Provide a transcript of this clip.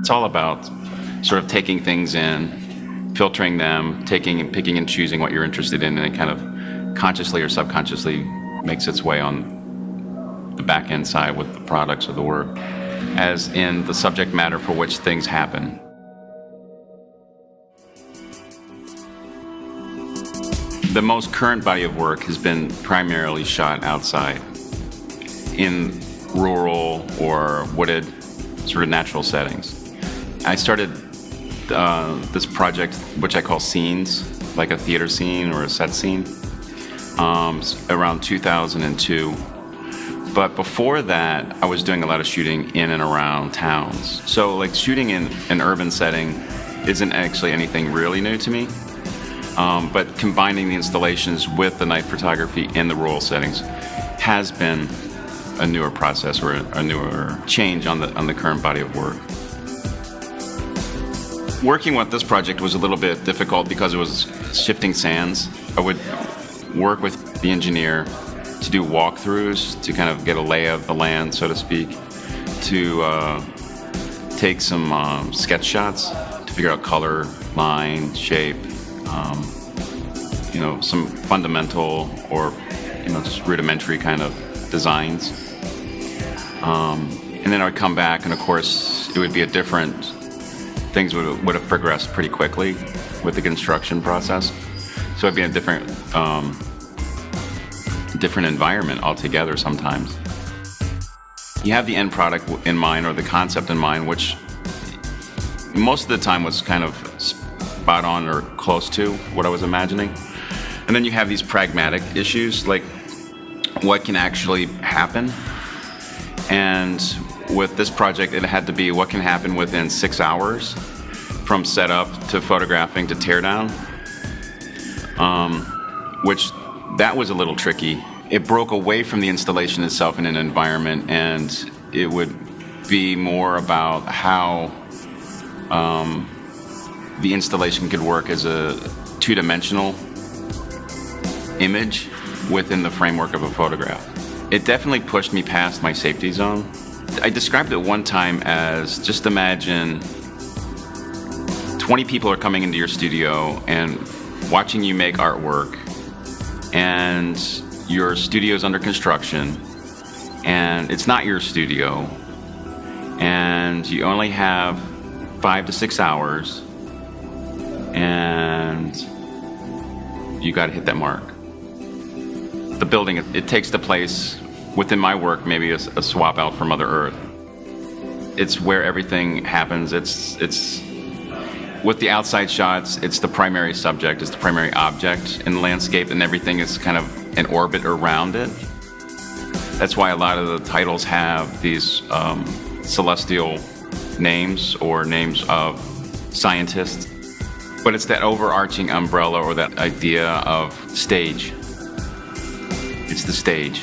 It's all about sort of taking things in, filtering them, picking and choosing what you're interested in, and it kind of consciously or subconsciously makes its way on the back end side with the products of the work, as in the subject matter for which things happen. The most current body of work has been primarily shot outside in rural or wooded sort of natural settings. I started this project, which I call scenes, like a theater scene or a set scene, around 2002. But before that, I was doing a lot of shooting in and around towns. So like shooting in an urban setting isn't actually anything really new to me. But combining the installations with the night photography in the rural settings has been a newer process or a newer change on the current body of work. Working with this project was a little bit difficult because it was shifting sands. I would work with the engineer to do walkthroughs to kind of get a lay of the land, so to speak, to take some sketch shots to figure out color, line, shape, some fundamental or just rudimentary kind of designs. And then I would come back, and of course it would be things would have progressed pretty quickly with the construction process. So it'd be a different environment altogether sometimes. You have the end product in mind or the concept in mind, which most of the time was kind of spot on or close to what I was imagining. And then you have these pragmatic issues, like what can actually happen. And with this project, it had to be what can happen within 6 hours from setup to photographing to teardown, which that was a little tricky. It broke away from the installation itself in an environment, and it would be more about how the installation could work as a two-dimensional image within the framework of a photograph. It definitely pushed me past my safety zone. I described it one time as, just imagine 20 people are coming into your studio and watching you make artwork, and your studio's under construction, and it's not your studio, and you only have 5 to 6 hours, and you got to hit that mark. The building, it takes the place within my work, maybe a swap out for Mother Earth. It's where everything happens. It's with the outside shots, it's the primary subject, it's the primary object in the landscape, and everything is kind of an orbit around it. That's why a lot of the titles have these celestial names or names of scientists. But it's that overarching umbrella or that idea of stage. It's the stage.